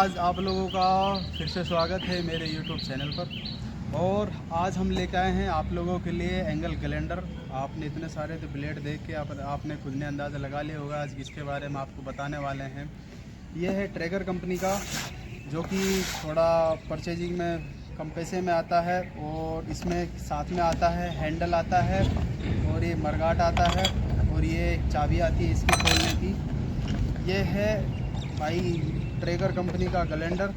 आज आप लोगों का फिर से स्वागत है मेरे YouTube चैनल पर। और आज हम लेकर आए हैं आप लोगों के लिए एंगल कैलेंडर। आपने इतने सारे तो ब्लेड देख के आपने खुद ने अंदाज़ा लगा लिया होगा आज किसके बारे में आपको बताने वाले हैं। ये है ट्रैगर कंपनी का, जो कि थोड़ा परचेजिंग में कम पैसे में आता है। और इसमें साथ में आता है हैंडल आता है, और ये मरगाट आता है, और ये एक चाबी आती है इसकी खोलने की। ये है भाई ट्रैगर कंपनी का कैलेंडर,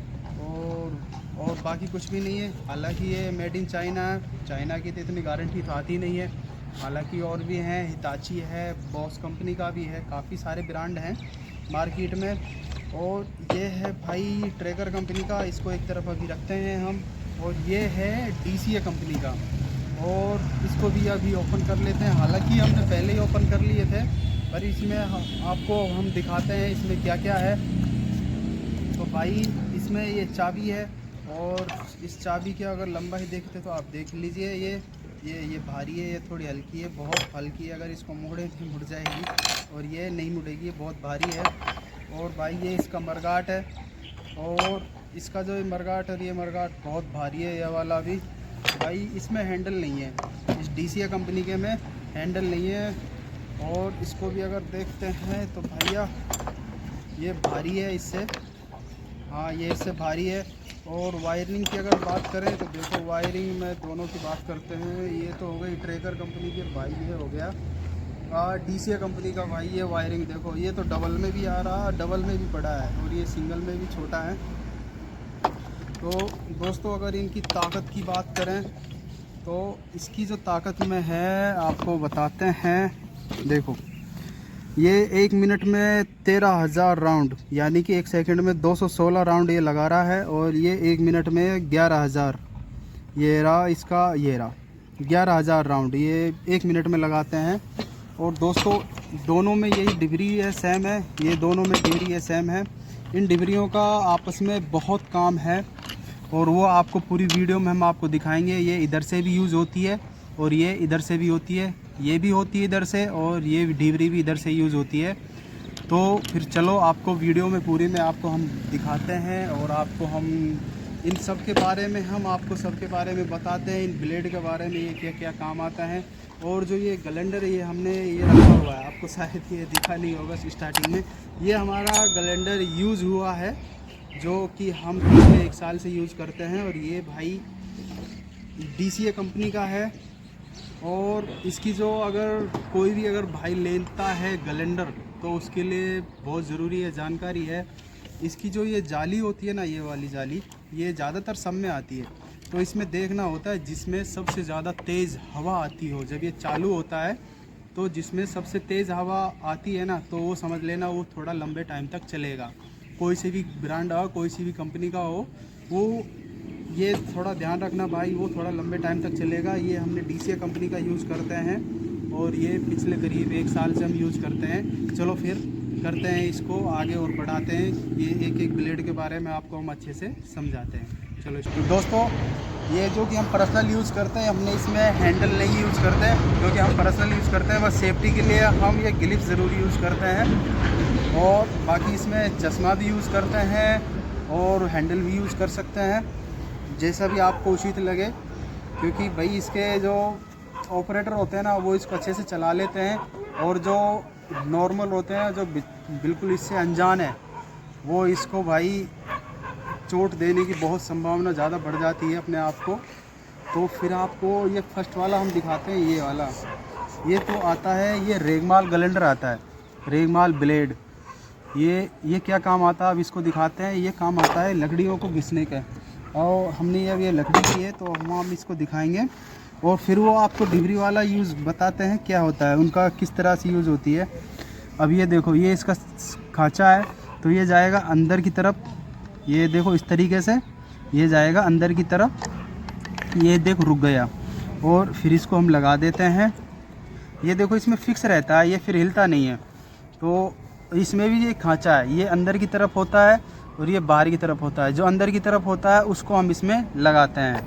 और बाकी कुछ भी नहीं है। हालांकि ये मेड इन चाइना है, चाइना की तो इतनी गारंटी तो आती नहीं है। हालांकि और भी हैं, हिताची है, बॉस कंपनी का भी है, काफ़ी सारे ब्रांड हैं मार्केट में। और ये है भाई ट्रैगर कंपनी का, इसको एक तरफ अभी रखते हैं हम। और ये है DCA कंपनी का, और इसको भी अभी ओपन कर लेते हैं। हालांकि हमने पहले ही ओपन कर लिए थे, पर इसमें आपको हम दिखाते हैं इसमें क्या क्या है। तो भाई इसमें ये चाबी है, और इस चाबी की अगर लंबाई देखते तो आप देख लीजिए। ये भारी है, ये थोड़ी हल्की है, बहुत हल्की है। अगर इसको मोड़े तो मुड़ जाएगी, और ये नहीं मुड़ेगी, ये बहुत भारी है। और भाई ये इसका मरगाट है, और इसका जो मरगाट और ये मरगाट बहुत भारी है। ये वाला भी भाई इसमें हैंडल नहीं है, इस DCA कंपनी के में हैंडल नहीं है। और इसको भी अगर देखते हैं तो भैया ये भारी है इससे, हाँ ये इससे भारी है। और वायरिंग की अगर बात करें तो देखो, वायरिंग में दोनों की बात करते हैं। ये तो हो गई ट्रैगर कंपनी की, भाई ये हो गया DCA कंपनी का। भाई ये वायरिंग देखो, ये तो डबल में भी आ रहा, डबल में भी बड़ा है, और ये सिंगल में भी छोटा है। तो दोस्तों अगर इनकी ताकत की बात करें तो इसकी जो ताकत में है आपको बताते हैं। देखो ये 1 मिनट में 13,000 राउंड, यानी कि 1 सेकंड में 216 राउंड ये लगा रहा है। और ये 1 मिनट में 11,000, ये रहा इसका, ये रहा 11,000 राउंड ये 1 मिनट में लगाते हैं। और दोस्तों दोनों में यही डिब्री है, सेम है, ये दोनों में डिब्री है, सेम है। इन डिब्रियों का आपस में बहुत काम है, और वो आपको पूरी वीडियो में हम आपको दिखाएंगे। ये इधर से भी यूज़ होती है, और ये इधर से भी होती है, ये भी होती है इधर से, और ये डिब्री भी इधर से यूज़ होती है। तो फिर चलो आपको वीडियो में पूरी में आपको हम दिखाते हैं, और आपको हम इन सब के बारे में हम आपको सब के बारे में बताते हैं, इन ब्लेड के बारे में, ये क्या क्या काम आता है। और जो ये कैलेंडर ये हमने ये रखा हुआ है, आपको शायद ये दिखा नहीं होगा स्टार्टिंग में, ये हमारा कैलेंडर यूज़ हुआ है, जो कि हम पिछले 1 साल से यूज़ करते हैं। और ये भाई DCA कंपनी का है। और इसकी जो अगर कोई भी अगर भाई लेता है कैलेंडर, तो उसके लिए बहुत ज़रूरी है, जानकारी है। इसकी जो ये जाली होती है ना, ये वाली जाली, ये ज़्यादातर सब में आती है। तो इसमें देखना होता है जिसमें सबसे ज़्यादा तेज़ हवा आती हो। जब ये चालू होता है तो जिसमें सबसे तेज़ हवा आती है ना, तो वो समझ लेना वो थोड़ा लंबे टाइम तक चलेगा। कोई सी भी ब्रांड हो, कोई सी भी कंपनी का हो, वो ये थोड़ा ध्यान रखना भाई, वो थोड़ा लंबे टाइम तक चलेगा। ये हमने DCA कंपनी का यूज़ करते हैं, और ये पिछले करीब 1 साल से हम यूज़ करते हैं। चलो फिर करते हैं इसको आगे और बढ़ाते हैं। ये एक एक ब्लेड के बारे में आपको हम अच्छे से समझाते हैं। चलो दोस्तों, ये जो कि हम पर्सनल यूज़ करते हैं, हमने इसमें हैंडल नहीं यूज़ करते, क्योंकि हम पर्सनल यूज़ करते हैं। बस सेफ्टी के लिए हम ये ग्लिप्स ज़रूर यूज़ करते हैं। और बाकी इसमें चश्मा भी यूज़ करते हैं, और हैंडल भी यूज़ कर सकते हैं, जैसा भी आपको उचित लगे। क्योंकि भाई इसके जो ऑपरेटर होते हैं ना, वो इसको अच्छे से चला लेते हैं, और जो नॉर्मल होते हैं, जो बिल्कुल इससे अनजान है, वो इसको भाई चोट देने की बहुत संभावना ज़्यादा बढ़ जाती है अपने आप को। तो फिर आपको ये फर्स्ट वाला हम दिखाते हैं, ये वाला। ये तो आता है, ये रेगमाल कैलेंडर आता है, रेगमाल ब्लेड। ये क्या काम आता है अब इसको दिखाते हैं। ये काम आता है लकड़ियों को घिसने का, और हमने अब ये लकड़ी की है, तो हम इसको दिखाएंगे। और फिर वो आपको डिब्री वाला यूज़ बताते हैं क्या होता है, उनका किस तरह से यूज़ होती है। अब ये देखो, ये इसका खांचा है, तो ये जाएगा अंदर की तरफ। ये देखो इस तरीके से ये जाएगा अंदर की तरफ। ये देखो रुक गया, और फिर इसको हम लगा देते हैं। ये देखो इसमें फिक्स रहता है, ये फिर हिलता नहीं है। तो इसमें भी ये खांचा है, ये अंदर की तरफ होता है, और ये बाहर की तरफ होता है। जो अंदर की तरफ होता है उसको हम इसमें लगाते हैं,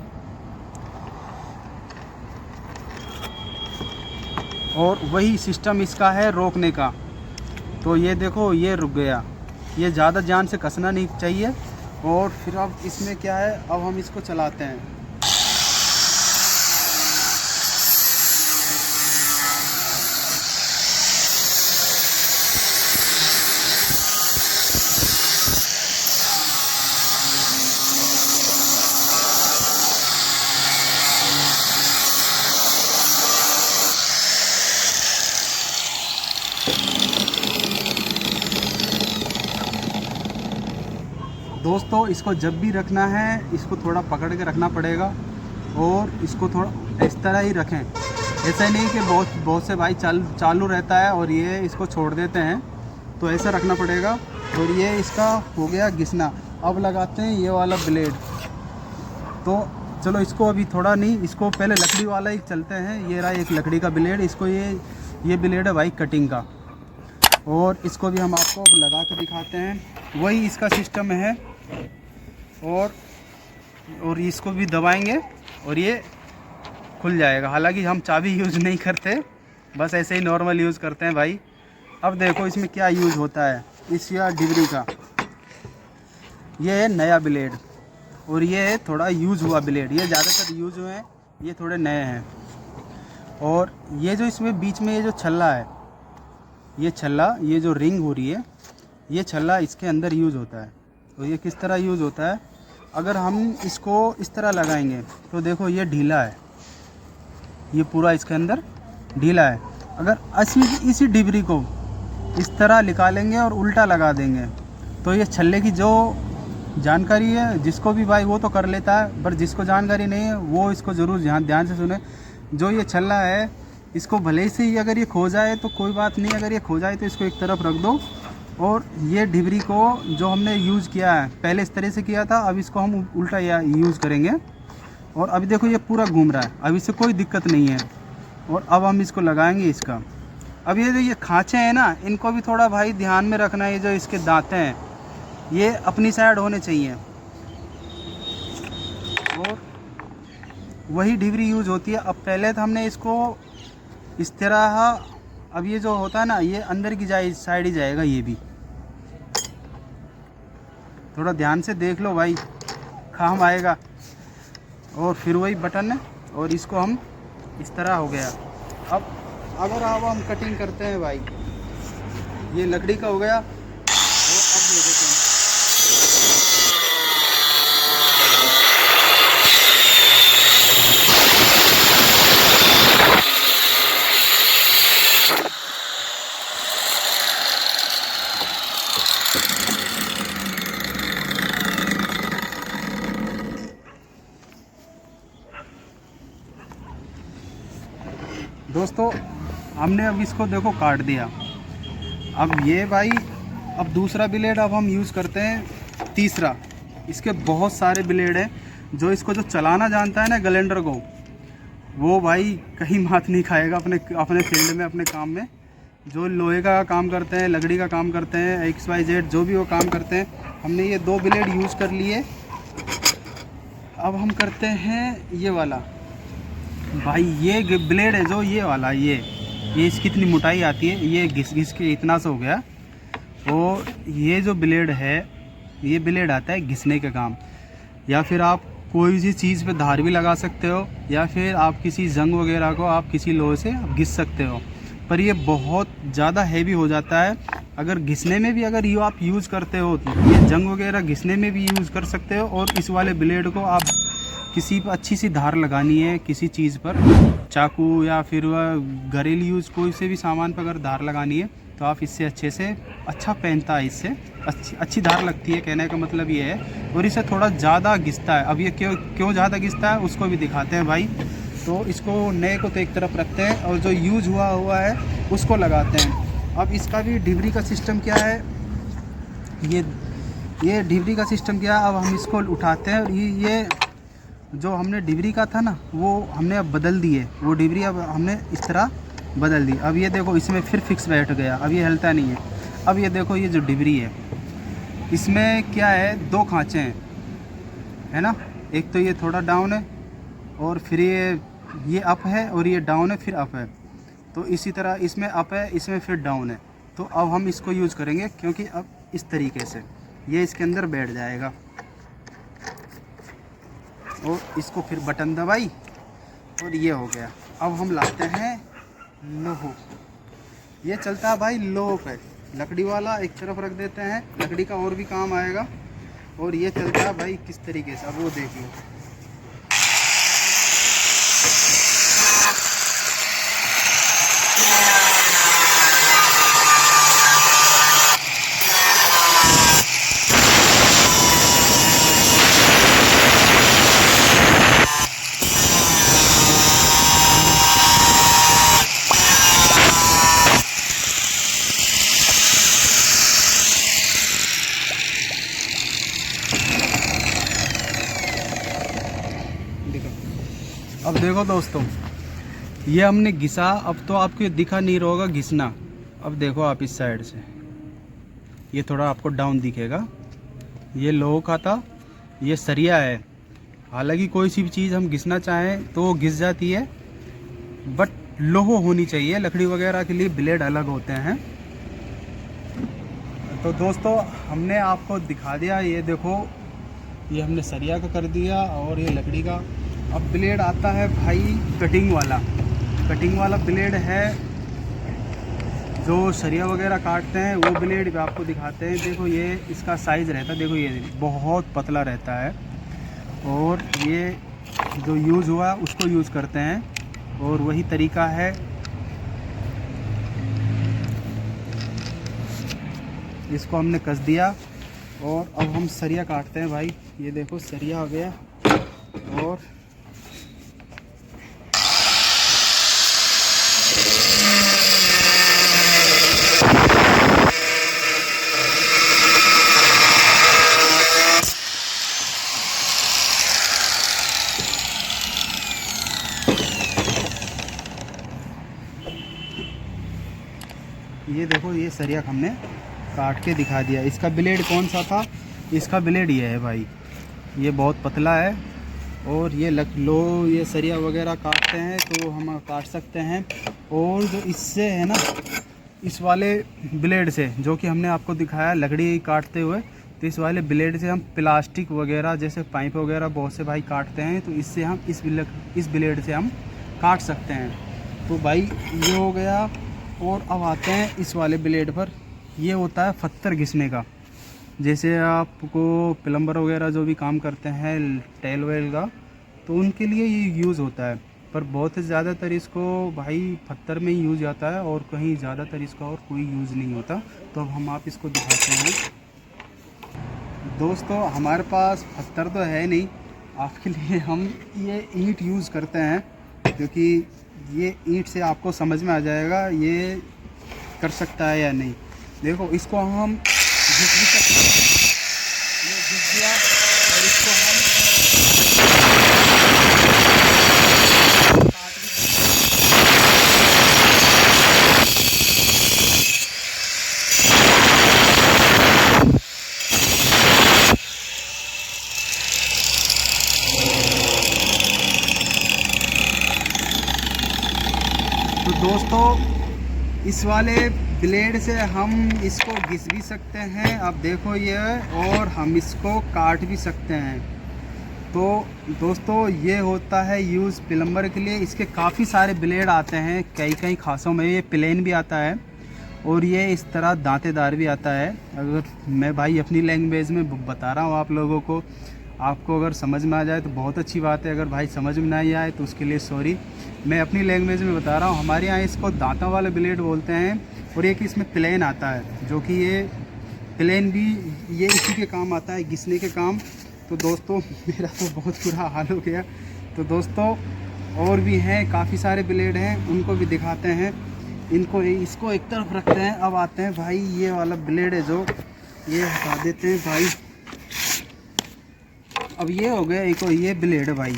और वही सिस्टम इसका है रोकने का। तो ये देखो ये रुक गया, ये ज़्यादा जान से कसना नहीं चाहिए, और फिर अब इसमें क्या है, अब हम इसको चलाते हैं। दोस्तों इसको जब भी रखना है इसको थोड़ा पकड़ के रखना पड़ेगा और इसको थोड़ा इस तरह ही रखें। ऐसा नहीं कि बहुत से भाई चालू रहता है और ये इसको छोड़ देते हैं, तो ऐसा रखना पड़ेगा। और ये इसका हो गया घिसना। अब लगाते हैं ये वाला ब्लेड। तो चलो इसको अभी थोड़ा नहीं, इसको पहले लकड़ी वाला ही चलते हैं। ये रहा एक लकड़ी का ब्लेड, इसको ये ब्लेड है भाई कटिंग का, और इसको भी हम आपको लगा के दिखाते हैं। वही इसका सिस्टम है। और इसको भी दबाएंगे और ये खुल जाएगा। हालांकि हम चाबी यूज़ नहीं करते, बस ऐसे ही नॉर्मल यूज़ करते हैं भाई। अब देखो इसमें क्या यूज़ होता है इस या डिबरी का। ये है नया ब्लेड और ये है थोड़ा यूज़ हुआ ब्लेड। ये ज़्यादातर यूज़ हुए हैं, ये थोड़े नए हैं। और ये जो इसमें बीच में ये जो छल्ला है, ये छल्ला, ये जो रिंग हो रही है, ये छल्ला इसके अंदर यूज़ होता है। तो ये किस तरह यूज़ होता है, अगर हम इसको इस तरह लगाएंगे तो देखो ये ढीला है, ये पूरा इसके अंदर ढीला है। अगर इसी डिबरी को इस तरह निकालेंगे और उल्टा लगा देंगे तो ये छल्ले की जो जानकारी है जिसको भी भाई वो तो कर लेता है, पर जिसको जानकारी नहीं है वो इसको ज़रूर ध्यान से सुने। जो ये छल्ला है इसको भले से ही अगर ये खो जाए तो कोई बात नहीं, अगर ये खो जाए तो इसको एक तरफ रख दो। और ये डिबरी को जो हमने यूज़ किया है पहले इस तरह से किया था, अब इसको हम उल्टा यूज़ करेंगे। और अभी देखो ये पूरा घूम रहा है, अब इससे कोई दिक्कत नहीं है। और अब हम इसको लगाएंगे इसका। अब ये जो ये खाँचे हैं ना, इनको भी थोड़ा भाई ध्यान में रखना है। ये जो इसके दांतें हैं ये अपनी साइड होने चाहिए। और वही डिबरी यूज़ होती है। अब पहले तो हमने इसको इस तरह, अब ये जो होता है ना ये अंदर की साइड ही जाएगा। ये भी थोड़ा ध्यान से देख लो भाई, काम आएगा। और फिर वही बटन है और इसको हम इस तरह हो गया। अब अगर अब हम कटिंग करते हैं भाई, ये लकड़ी का हो गया। और अब ये देखो दोस्तों, हमने अब इसको देखो काट दिया। अब ये भाई, अब दूसरा ब्लेड अब हम यूज़ करते हैं तीसरा। इसके बहुत सारे ब्लेड हैं। जो इसको जो चलाना जानता है ना ग्लेंडर को, वो भाई कहीं मात नहीं खाएगा अपने फील्ड में, अपने काम में। जो लोहे का काम करते हैं, लकड़ी का काम करते हैं, XYZ जो भी वो काम करते हैं, हमने ये 2 ब्लेड यूज़ कर लिए। अब हम करते हैं ये वाला भाई। ये ब्लेड है जो ये वाला, ये इसकी इतनी मोटाई आती है, ये घिस के इतना सा हो गया। और ये जो ब्लेड है, ये ब्लेड आता है घिसने का काम। या फिर आप कोई सी चीज़ पे धार भी लगा सकते हो, या फिर आप किसी जंग वगैरह को आप किसी लोहे से घिस सकते हो। पर ये बहुत ज़्यादा हैवी हो जाता है। अगर घिसने में भी अगर आप यूज़ करते हो तो ये जंग वगैरह घिसने में भी यूज़ कर सकते हो। और इस वाले ब्लेड को आप किसी पर अच्छी सी धार लगानी है, किसी चीज़ पर, चाकू या फिर घरेलू यूज़ कोई से भी सामान पर अगर धार लगानी है तो आप इससे अच्छे से, अच्छा पहनता है, इससे अच्छी धार लगती है, कहने का मतलब ये है। और इसे थोड़ा ज़्यादा घिसता है। अब ये क्यों ज़्यादा घिसता है उसको भी दिखाते हैं भाई। तो इसको नए को तो एक तरफ रखते हैं और जो यूज़ हुआ है उसको लगाते हैं। अब इसका भी डिबरी का सिस्टम क्या है, ये डिबरी का सिस्टम क्या है। अब हम इसको उठाते हैं और ये जो हमने डिबरी का था ना वो हमने अब बदल दी है। वो डिबरी अब हमने इस तरह बदल दी। अब ये देखो इसमें फिर फिक्स बैठ गया, अब ये हिलता नहीं है। अब ये देखो ये जो डिबरी है इसमें क्या है, 2 खाँचे हैं, है ना। एक तो ये थोड़ा डाउन है और फिर ये अप है, और ये डाउन है फिर अप है। तो इसी तरह इसमें अप है, इसमें फिर डाउन है। तो अब हम इसको यूज़ करेंगे क्योंकि अब इस तरीके से ये इसके अंदर बैठ जाएगा। और इसको फिर बटन दबाई और ये हो गया। अब हम लाते हैं लोहो। ये चलता है भाई लोहो पे, लकड़ी वाला एक तरफ रख देते हैं, लकड़ी का और भी काम आएगा। और ये चलता है भाई किस तरीके से, अब वो देख लो। अब देखो दोस्तों, ये हमने घिसा, अब तो आपको दिखा नहीं रहा होगा घिसना। अब देखो आप इस साइड से, ये थोड़ा आपको डाउन दिखेगा। ये लोहो का था, ये सरिया है। हालांकि कोई सी भी चीज़ हम घिसना चाहें तो वो घिस जाती है, बट लोहो होनी चाहिए। लकड़ी वगैरह के लिए ब्लेड अलग होते हैं। तो दोस्तों हमने आपको दिखा दिया, ये देखो ये हमने सरिया का कर दिया और ये लकड़ी का। अब ब्लेड आता है भाई कटिंग वाला। कटिंग वाला ब्लेड है जो सरिया वगैरह काटते हैं, वो ब्लेड भी आपको दिखाते हैं। देखो ये इसका साइज़ रहता है, देखो ये बहुत पतला रहता है। और ये जो यूज़ हुआ उसको यूज़ करते हैं और वही तरीका है। इसको हमने कस दिया और अब हम सरिया काटते हैं भाई। ये देखो सरिया हो गया और ये देखो ये सरिया हमने काट के दिखा दिया। इसका ब्लेड कौन सा था, इसका ब्लेड ये है भाई, ये बहुत पतला है। और ये ये सरिया वगैरह काटते हैं तो हम काट सकते हैं। और जो इससे है ना, इस वाले ब्लेड से जो कि हमने आपको दिखाया लकड़ी काटते हुए, तो इस वाले ब्लेड से हम प्लास्टिक वगैरह जैसे पाइप वगैरह बहुत से भाई काटते हैं, तो इससे हम इस ब्लेड से हम काट सकते हैं। तो भाई ये हो गया। और अब आते हैं इस वाले ब्लेड पर। ये होता है पत्थर घिसने का। जैसे आपको प्लम्बर वगैरह जो भी काम करते हैं टेल वेल का, तो उनके लिए ये यूज़ होता है। पर बहुत ज़्यादातर इसको भाई पत्थर में ही यूज़ आता है और कहीं ज़्यादातर इसका और कोई यूज़ नहीं होता। तो अब हम आप इसको दिखाते हैं। दोस्तों हमारे पास पत्थर तो है नहीं, आपके लिए हम ये ईंट यूज़ करते हैं, क्योंकि ये ईंट से आपको समझ में आ जाएगा ये कर सकता है या नहीं। देखो इसको हम घिस भी सकते हैं, ये घिस दिया और इसको हम काट भी तो दोस्तों इस वाले ब्लेड से हम इसको घिस भी सकते हैं। अब देखो ये, और हम इसको काट भी सकते हैं। तो दोस्तों ये होता है यूज़ प्लम्बर के लिए। इसके काफ़ी सारे ब्लेड आते हैं, कई खासों में ये प्लेन भी आता है और ये इस तरह दांतेदार भी आता है। अगर मैं भाई अपनी लैंग्वेज में बता रहा हूँ आप लोगों को, आपको अगर समझ में आ जाए तो बहुत अच्छी बात है। अगर भाई समझ में नहीं आए तो उसके लिए सॉरी, मैं अपनी लैंग्वेज में बता रहा हूँ। हमारे यहाँ इसको दांतों वाले ब्लेड बोलते हैं। और एक इसमें प्लेन आता है, जो कि ये प्लेन भी ये इसी के काम आता है, घिसने के काम। तो दोस्तों मेरा तो बहुत बुरा हाल हो गया। तो दोस्तों और भी हैं, काफ़ी सारे ब्लेड हैं, उनको भी दिखाते हैं। इसको एक तरफ रखते हैं। अब आते हैं भाई ये वाला ब्लेड है जो, ये हटा देते हैं भाई। अब ये हो गया एक और ये ब्लेड है भाई।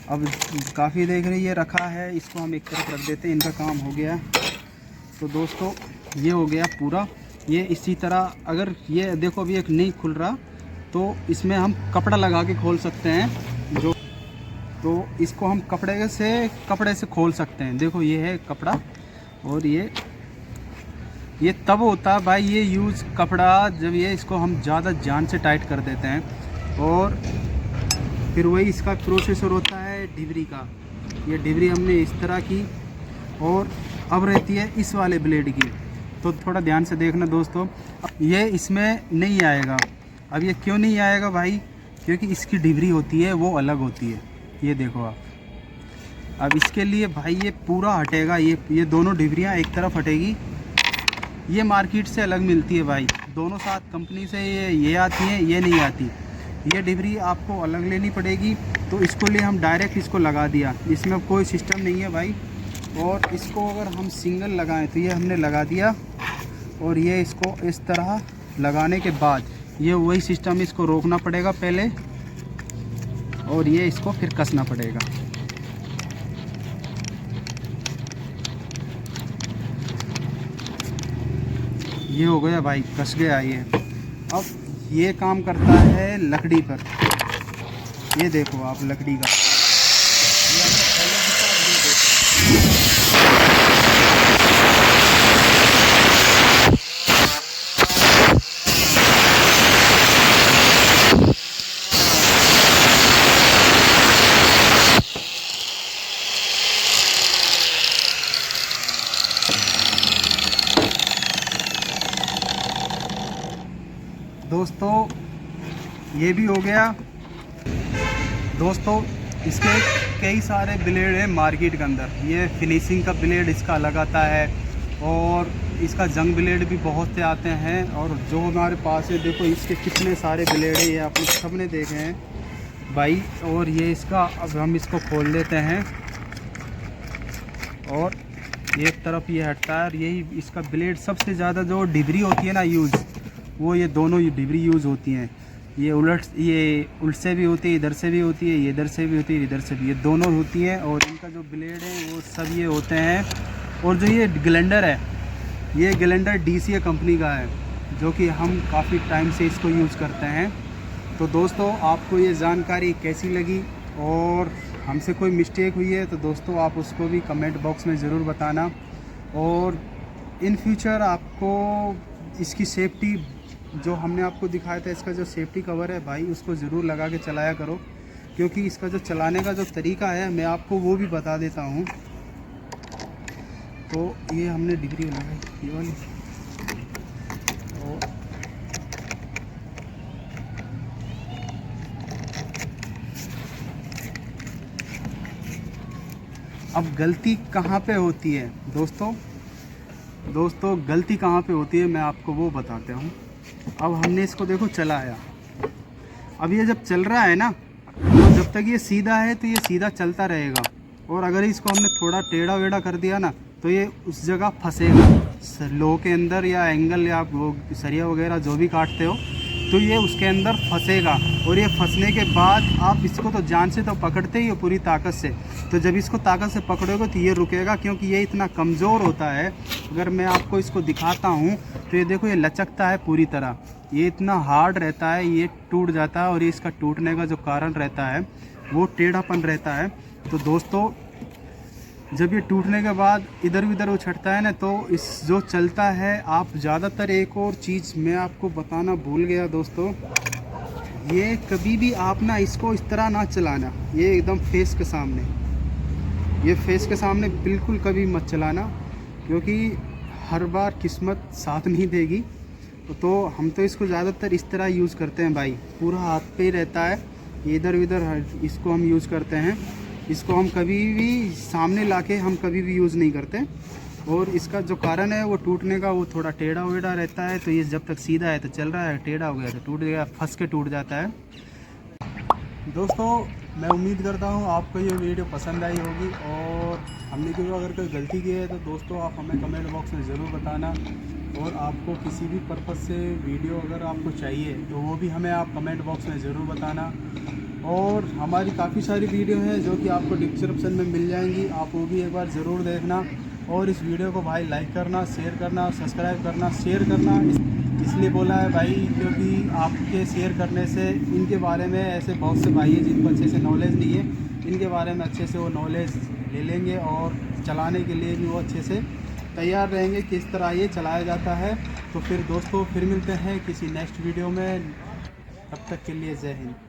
अब काफ़ी देख रहे ये रखा है, इसको हम एक तरफ रख देते हैं, इनका काम हो गया। तो दोस्तों ये हो गया पूरा। ये इसी तरह अगर ये देखो अभी एक नहीं खुल रहा, तो इसमें हम कपड़ा लगा के खोल सकते हैं। जो तो इसको हम कपड़े से खोल सकते हैं। देखो ये है कपड़ा, और ये तब होता है भाई ये यूज़ कपड़ा जब ये इसको हम ज़्यादा जान से टाइट कर देते हैं। और फिर वही इसका प्रोसेसर होता है डिबरी का। ये डिबरी हमने इस तरह की, और अब रहती है इस वाले ब्लेड की। तो थोड़ा ध्यान से देखना दोस्तों, ये इसमें नहीं आएगा। अब ये क्यों नहीं आएगा भाई? क्योंकि इसकी डिबरी होती है वो अलग होती है। ये देखो आप, अब इसके लिए भाई ये पूरा हटेगा। ये दोनों डिबरियाँ एक तरफ हटेगी। ये मार्केट से अलग मिलती है भाई, दोनों साथ कंपनी से ये आती है, ये नहीं आती। ये डिबरी आपको अलग लेनी पड़ेगी। तो इसको लिए हम डायरेक्ट इसको लगा दिया, इसमें कोई सिस्टम नहीं है भाई। और इसको अगर हम सिंगल लगाएं तो ये हमने लगा दिया, और ये इसको इस तरह लगाने के बाद ये वही सिस्टम, इसको रोकना पड़ेगा पहले, और ये इसको फिर कसना पड़ेगा। ये हो गया भाई, कस गया ये। अब ये काम करता है लकड़ी पर। ये देखो आप लकड़ी का, ये आपका पहले की तरह ये देखो। दोस्तों ये भी हो गया। दोस्तों इसके कई सारे ब्लेड हैं मार्केट के अंदर। ये फिनिशिंग का ब्लेड इसका अलग आता है, और इसका जंग ब्लेड भी बहुत से आते हैं। और जो हमारे पास है देखो, इसके कितने सारे ब्लेड है, ये आप सबने देखे हैं भाई। और ये इसका, अब हम इसको खोल लेते हैं, और एक तरफ ये हटता है। यही इसका ब्लेड सबसे ज़्यादा जो डिबरी होती है ना यूज़, वो ये दोनों डिबरी यूज़ होती हैं। ये उलट से भी होती है, इधर से भी होती है, ये इधर से भी होती है, इधर से भी, ये दोनों होती हैं। और इनका जो ब्लेड है वो सब ये होते हैं। और जो ये ग्लेंडर है, ये ग्लेंडर DCA कंपनी का है, जो कि हम काफ़ी टाइम से इसको यूज़ करते हैं। तो दोस्तों आपको ये जानकारी कैसी लगी, और हमसे कोई मिस्टेक हुई है तो दोस्तों आप उसको भी कमेंट बॉक्स में ज़रूर बताना। और इन फ्यूचर आपको इसकी सेफ्टी, जो हमने आपको दिखाया था, इसका जो सेफ्टी कवर है भाई, उसको ज़रूर लगा के चलाया करो। क्योंकि इसका जो चलाने का जो तरीका है मैं आपको वो भी बता देता हूँ। तो ये हमने डिबरी लगाई ये वाली, और अब गलती कहाँ पे होती है दोस्तों गलती कहाँ पे होती है मैं आपको वो बताता हूँ। अब हमने इसको देखो चलाया, अब ये जब चल रहा है ना, तो जब तक ये सीधा है तो ये सीधा चलता रहेगा। और अगर इसको हमने थोड़ा टेढ़ा वेढ़ा कर दिया ना, तो ये उस जगह फंसेगा लो के अंदर, या एंगल, या वो सरिया वगैरह जो भी काटते हो, तो ये उसके अंदर फंसेगा। और ये फंसने के बाद आप इसको तो जान से तो पकड़ते ही हो पूरी ताकत से। तो जब इसको ताकत से पकड़ोगे तो ये रुकेगा, क्योंकि ये इतना कमज़ोर होता है। अगर मैं आपको इसको दिखाता हूँ तो ये देखो, ये लचकता है पूरी तरह, ये इतना हार्ड रहता है, ये टूट जाता है। और ये इसका टूटने का जो कारण रहता है वो टेढ़ापन रहता है। तो दोस्तों जब ये टूटने के बाद इधर उधर उछटता है ना, तो इस जो चलता है, आप ज़्यादातर एक और चीज़ मैं आपको बताना भूल गया दोस्तों, ये कभी भी आप ना इसको इस तरह ना चलाना, ये एकदम फेस के सामने, ये फेस के सामने बिल्कुल कभी मत चलाना, क्योंकि हर बार किस्मत साथ नहीं देगी। तो हम तो इसको ज़्यादातर इस तरह यूज़ करते हैं भाई, पूरा हाथ पे ही रहता है, इधर उधर इसको हम यूज़ करते हैं। इसको हम कभी भी सामने लाके हम कभी भी यूज़ नहीं करते। और इसका जो कारण है वो टूटने का, वो थोड़ा टेढ़ा वेढ़ा रहता है। तो ये जब तक सीधा है तो चल रहा है, टेढ़ा हो गया तो टूट गया, फंस के टूट जाता है। दोस्तों मैं उम्मीद करता हूँ आपको ये वीडियो पसंद आई होगी, और हमने क्योंकि अगर कोई गलती की है तो दोस्तों आप हमें कमेंट बॉक्स में ज़रूर बताना। और आपको किसी भी पर्पज़ से वीडियो अगर आपको चाहिए तो वो भी हमें आप कमेंट बॉक्स में ज़रूर बताना। और हमारी काफ़ी सारी वीडियो हैं जो कि आपको डिस्क्रिप्शन में मिल जाएंगी, आप वो भी एक बार ज़रूर देखना। और इस वीडियो को भाई लाइक करना, शेयर करना, सब्सक्राइब करना, शेयर करना इसलिए बोला है भाई, क्योंकि आपके शेयर करने से इनके बारे में ऐसे बहुत से भाई हैं जिनको अच्छे से नॉलेज नहीं है, इनके बारे में अच्छे से वो नॉलेज ले लेंगे, और चलाने के लिए भी वो अच्छे से तैयार रहेंगे किस तरह ये चलाया जाता है। तो फिर दोस्तों फिर मिलते हैं किसी नेक्स्ट वीडियो में, तब तक के लिए जय हिंद।